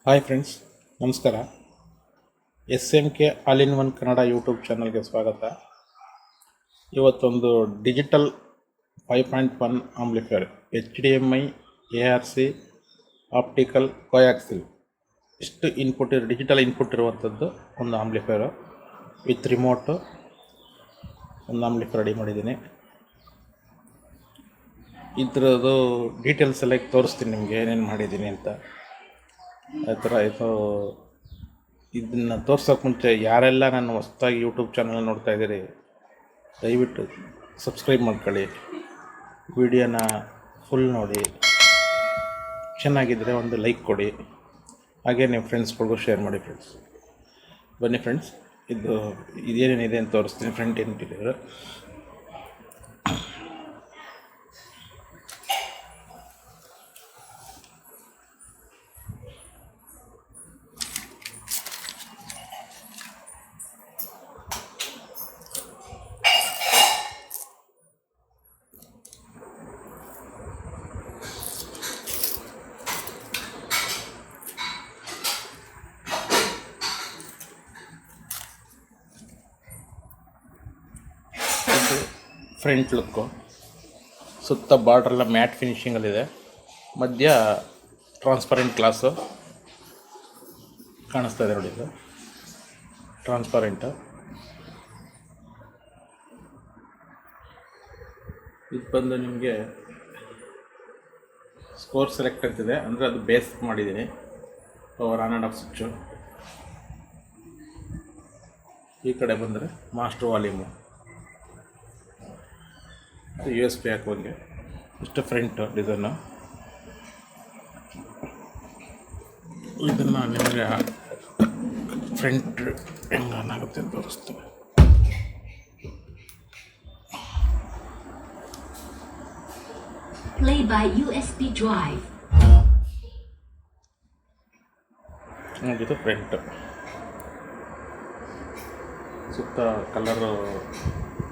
Hi friends, ನಮಸ್ಕಾರ. SMK all in one Kannada YouTube ಚಾನಲ್ಗೆ ಸ್ವಾಗತ. ಇವತ್ತೊಂದು digital 5.1 amplifier HDMI, ARC, optical, coaxial ಇಷ್ಟು ಡಿಜಿಟಲ್ ಇನ್ಪುಟ್ ಇರುವಂಥದ್ದು ಒಂದು ಆಂಪ್ಲಿಫೈಯರು ವಿತ್ ರಿಮೋಟು ಒಂದು ಆಂಪ್ಲಿಫೈಯರ್ ರೆಡಿ ಮಾಡಿದ್ದೀನಿ. ಇದ್ರದ್ದು ಡೀಟೇಲ್ಸ್ ಎಲ್ಲ ತೋರಿಸ್ತೀನಿ ನಿಮಗೆ ಏನೇನು ಮಾಡಿದ್ದೀನಿ ಅಂತ. ಆ ಥರ ಇದು ಇದನ್ನು ತೋರ್ಸೋಕ್ಕೆ ಮುಂಚೆ ಯಾರೆಲ್ಲ ನಾನು ಹೊಸದಾಗಿ ಯೂಟ್ಯೂಬ್ ಚಾನಲ್ ನೋಡ್ತಾ ಇದ್ದೀರಿ, ದಯವಿಟ್ಟು ಸಬ್ಸ್ಕ್ರೈಬ್ ಮಾಡ್ಕೊಳ್ಳಿ, ವಿಡಿಯೋನ ಫುಲ್ ನೋಡಿ, ಚೆನ್ನಾಗಿದ್ದರೆ ಒಂದು ಲೈಕ್ ಕೊಡಿ, ಹಾಗೆ ನಿಮ್ಮ ಫ್ರೆಂಡ್ಸ್ಗಳಿಗೂ ಶೇರ್ ಮಾಡಿ. ಫ್ರೆಂಡ್ಸ್ ಬನ್ನಿ ಫ್ರೆಂಡ್ಸ್, ಇದೇನೇನಿದೆ ಅಂತ ತೋರಿಸ್ತೀನಿ. ಫ್ರಂಟ್ ಇಂಟೀರಿಯರ್ ಫ್ರಂಟ್ ಲುಕ್ಕು, ಸುತ್ತ ಬಾರ್ಡ್ರೆಲ್ಲ ಮ್ಯಾಟ್ ಫಿನಿಷಿಂಗಲ್ಲಿದೆ, ಮಧ್ಯ ಟ್ರಾನ್ಸ್ಪರೆಂಟ್ ಗ್ಲಾಸು ಕಾಣಿಸ್ತಾ ಇದೆ ನೋಡಿ. ಇದು ಟ್ರಾನ್ಸ್ಪರೆಂಟು. ಇದು ಬಂದು ನಿಮಗೆ ಸ್ಕೋರ್ ಸೆಲೆಕ್ಟ್ ಆಗ್ತಿದೆ, ಅಂದರೆ ಅದು ಬೇಸ್ ಮಾಡಿದ್ದೀನಿ. Power on and of switch. ಈ ಕಡೆ ಬಂದರೆ ಮಾಸ್ಟರ್ ವಾಲ್ಯೂಮು, USB ಹಾಕುವಂಗೆ. ಇಷ್ಟು ಫ್ರಂಟ್ ಡಿಸೈನು. ಇದನ್ನು ನಿಮಗೆ ಫ್ರಂಟ್ ಹೆಂಗಾಗುತ್ತೆ ಅಂತ ತೋರಿಸ್ತೀನಿ. Play by USB drive. ಇದು ಫ್ರಂಟ್. ಸುತ್ತ ಕಲರು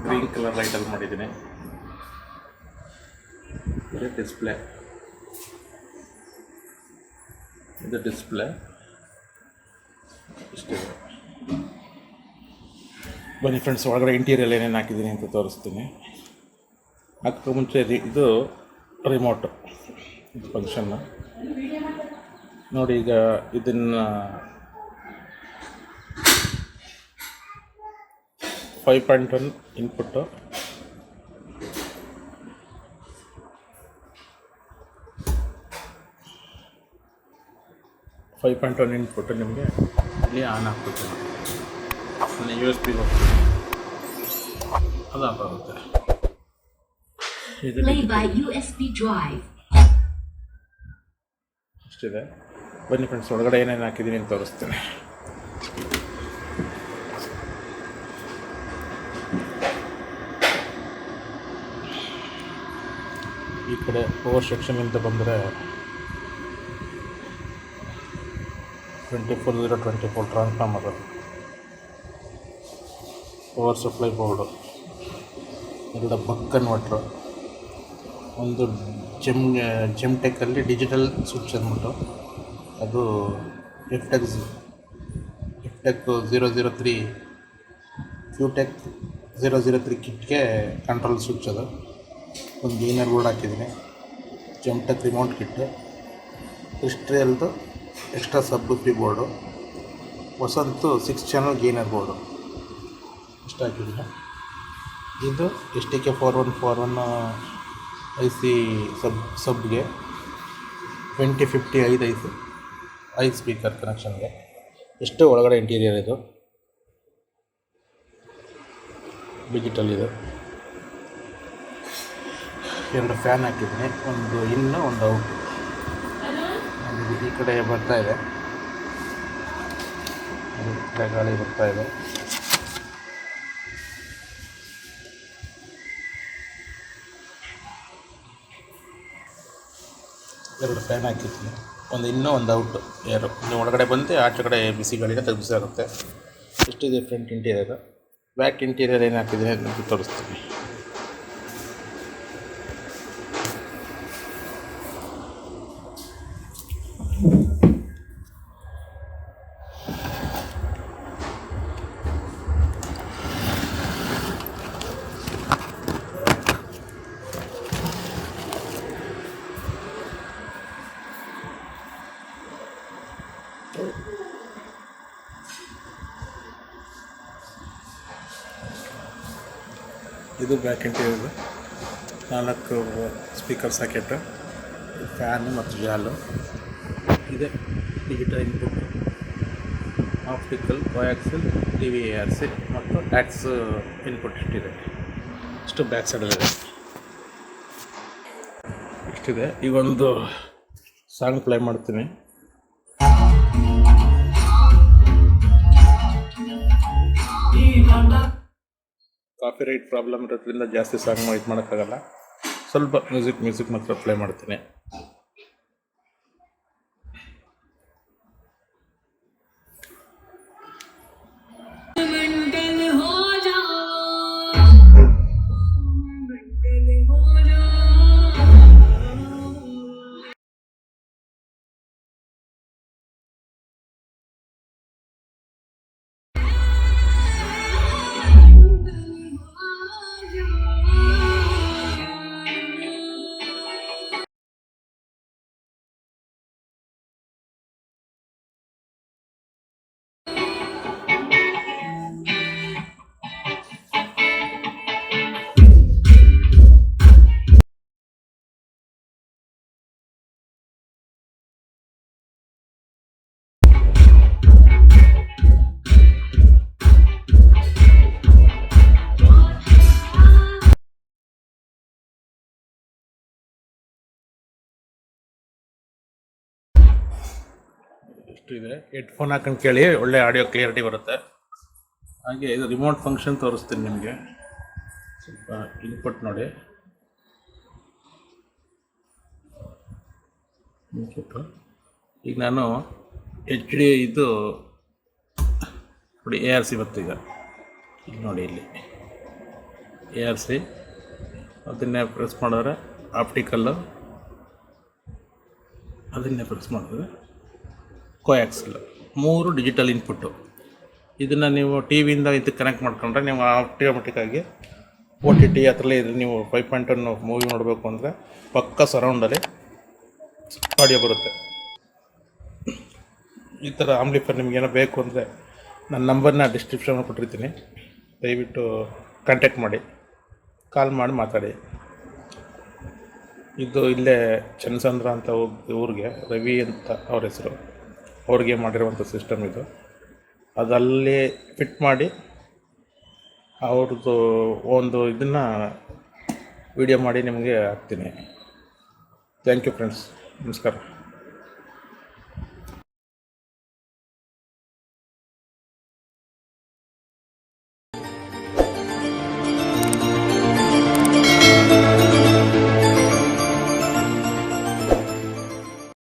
ಗ್ರೀನ್ ಕಲರ್ ಲೈಟಲ್ಲಿ ಮಾಡಿದ್ದೀನಿ. ಡಿಸ್ಪ್ಲೇ, ಇದು ಡಿಸ್ಪ್ಲೇ ಇಷ್ಟಿದೆ. ಬನ್ನಿ ಫ್ರೆಂಡ್ಸ್, ಒಳಗಡೆ ಇಂಟೀರಿಯಲ್ ಏನೇನು ಹಾಕಿದ್ದೀನಿ ಅಂತ ತೋರಿಸ್ತೀನಿ. ಅದಕ್ಕೂ ಮುಂಚೆ ಇದು ರಿಮೋಟು, ಇದು ಫಂಕ್ಷನ್ನು ನೋಡಿ. ಈಗ ಇದನ್ನು 5.1 ಇನ್ಪುಟ್ಟು, 5.1 ಇನ್ಪುಟ್ಟು ನಿಮಗೆ ಇಲ್ಲಿ ಆನ್ ಆಗ್ಬಿಡ್ತೀನಿ. USB ಹೋಗ್ತೀನಿ, ಅದು ಆಫ್ ಆಗುತ್ತೆ. ಅಷ್ಟಿದೆ. ಬನ್ನಿ ಫ್ರೆಂಡ್ಸ್, ಒಳಗಡೆ ಏನೇನು ಹಾಕಿದ್ದೀನಿ ಅಂತ ತೋರಿಸ್ತೀನಿ. ಈ ಕಡೆ ಪವರ್ ಸೆಕ್ಷನಿಂದ ಬಂದರೆ 24/024 ಟ್ರಾನ್ಸ್ಫಾರ್ಮರ್, ಪವರ್ ಸಪ್ಲೈ ಬೋರ್ಡು, ಎರಡು ಬಕ್ ಕನ್ವರ್ಟ್ರು, ಒಂದು ಜೆಮ್ಟೆಕ್ಕಲ್ಲಿ ಡಿಜಿಟಲ್ ಸ್ವಿಚ್ ಅಂದ್ಬಿಟ್ಟು, ಅದು ಎಫ್ಟೆಕ್ 003 ಫ್ಯೂಟೆಕ್ 003 ಕಿಟ್ಗೆ ಕಂಟ್ರೋಲ್ ಸ್ವಿಚ್. ಅದು ಒಂದು ಗೇನರ್ ಬೋರ್ಡ್ ಹಾಕಿದ್ದೀನಿ. ಜೆಮ್ಟೆಕ್ ರಿಮೋಟ್ ಕಿಟ್ಟು, ಕ್ರಿಸ್ಟಲ್ದು ಎಕ್ಸ್ಟ್ರಾ ಸಬ್ವೂಫರ್ ಬೋರ್ಡು, ಹೊಸಂತು 6 ಚಾನಲ್ ಗೇನರ್ ಬೋರ್ಡು ಇಷ್ಟು ಹಾಕಿದ್ದೀನಿ. ಇದು STK 4141 IC ಸಬ್ಗೆ 2050 5 ಸ್ಪೀಕರ್ ಕನೆಕ್ಷನ್ಗೆ. ಎಷ್ಟು ಒಳಗಡೆ ಇಂಟೀರಿಯರ್ ಇದು ಡಿಜಿಟಲ್. ಇದು ಎರಡು ಫ್ಯಾನ್ ಹಾಕಿದ್ದೀನಿ, ಒಂದು ಇನ್ನು ಒಂದು ಔಟ್. ಈ ಕಡೆ ಬರ್ತಾ ಇದೆ, ಈ ಕಡೆ ಗಾಳಿ ಬರ್ತಾ ಇದೆ. ಎರಡು ಫ್ಯಾನ್ ಹಾಕಿದ್ದೀನಿ, ಒಂದು ಇನ್ನೂ ಒಂದು ಔಟ್ ಏರು. ಇನ್ನು ಒಳಗಡೆ ಬಂದು ಆಚೆ ಕಡೆ ಬಿಸಿ ಗಾಳಿನ ತೆಗೆಸಾಗುತ್ತೆ. ಇಷ್ಟಿದೆ ಫ್ರಂಟ್ ಇಂಟೀರಿಯರ್. ಬ್ಯಾಕ್ ಇಂಟೀರಿಯರ್ ಏನು ಹಾಕಿದ್ದೀನಿ ಅಂತ ತೋರಿಸ್ತೀನಿ. ಇದು back interior, 4 speaker socket, fan ಮತ್ತು ಜಾಲು ಇದೆ. ಡಿಜಿಟಲ್ ಇನ್ಪುಟ್, ಆಪ್ಟಿಕಲ್, ಕೋಯಾಕ್ಸಿಲ್, DVARC ಮತ್ತು ಟ್ಯಾಕ್ಸ್ ಇನ್ಪುಟ್ ಇಷ್ಟಿದೆ. ಇಷ್ಟು ಬ್ಯಾಕ್ ಸೈಡಲ್ಲಿದೆ. ಇಷ್ಟಿದೆ. ಈಗೊಂದು ಸಾಂಗ್ ಪ್ಲೇ ಮಾಡ್ತೀನಿ. ಕಾಪಿ ರೈಟ್ ಪ್ರಾಬ್ಲಮ್ ಇರೋದ್ರಿಂದ ಜಾಸ್ತಿ ಸಾಂಗ್ ಇದು ಮಾಡೋಕ್ಕಾಗಲ್ಲ. ಸ್ವಲ್ಪ ಮ್ಯೂಸಿಕ್ ಮಾತ್ರ ಪ್ಲೇ ಮಾಡ್ತೀನಿ. ಇಷ್ಟು ಇದೆ. ಹೆಡ್ಫೋನ್ ಹಾಕೊಂಡು ಕೇಳಿ, ಒಳ್ಳೆ ಆಡಿಯೋ ಕ್ಲಿಯರಿಟಿ ಬರುತ್ತೆ. ಹಾಗೆ ಇದು ರಿಮೋಟ್ ಫಂಕ್ಷನ್ ತೋರಿಸ್ತೀನಿ ನಿಮಗೆ. ಸ್ವಲ್ಪ ಇನ್ಪುಟ್ ನೋಡಿ. ಇನ್ಪುಟ್ಟು ಈಗ ನಾನು HD ಇದು ನೋಡಿ, ARC ಬತ್ತು. ಈಗ ನೋಡಿ, ಇಲ್ಲಿ ARC ಅದನ್ನೇ ಪ್ರೆಸ್ ಮಾಡಿದ್ರೆ ಆಪ್ಟಿಕಲ್ಲು, ಅದನ್ನೇ ಪ್ರೆಸ್ ಮಾಡಿದ್ರೆ ಕೋಯಾಕ್ಸಿಲ್. 3 ಡಿಜಿಟಲ್ ಇನ್ಪುಟ್ಟು. ಇದನ್ನು ನೀವು ಟಿ ವಿಯಿಂದ ಇದಕ್ಕೆ ಕನೆಕ್ಟ್ ಮಾಡ್ಕೊಂಡ್ರೆ ನೀವು ಆಟೋಮೆಟಿಕ್ಕಾಗಿ OTT ಹತ್ರಲ್ಲೇ ಇದ್ರೆ ನೀವು 5.1 ಮೂವಿ ನೋಡಬೇಕು ಅಂದರೆ ಪಕ್ಕ ಸರೌಂಡಲ್ಲಿ ಆಡಿಯೋ ಬರುತ್ತೆ. ಈ ಥರ ಆಂಪ್ಲಿಫೈರ್ ನಿಮಗೇನೋ ಬೇಕು ಅಂದರೆ ನನ್ನ ನಂಬರ್ನ ಡಿಸ್ಕ್ರಿಪ್ಷನಲ್ಲಿ ಕೊಟ್ಟಿರ್ತೀನಿ. ದಯವಿಟ್ಟು ಕಾಂಟ್ಯಾಕ್ಟ್ ಮಾಡಿ, ಕಾಲ್ ಮಾಡಿ ಮಾತಾಡಿ. ಇದು ಇಲ್ಲೇ ಚನ್ನಸಂದ್ರ ಅಂತ ಊರಿಗೆ ರವಿ ಅಂತ ಅವ್ರ ಹೆಸರು, ಅವ್ರಿಗೆ ಮಾಡಿರುವಂಥ ಸಿಸ್ಟಮ್ ಇದು. ಅದಲ್ಲಿ ಫಿಟ್ ಮಾಡಿ ಅವ್ರದ್ದು ಒಂದು ಇದನ್ನು ವಿಡಿಯೋ ಮಾಡಿ ನಿಮಗೆ ಹಾಕ್ತೀನಿ. ಥ್ಯಾಂಕ್ ಯು ಫ್ರೆಂಡ್ಸ್, ನಮಸ್ಕಾರ.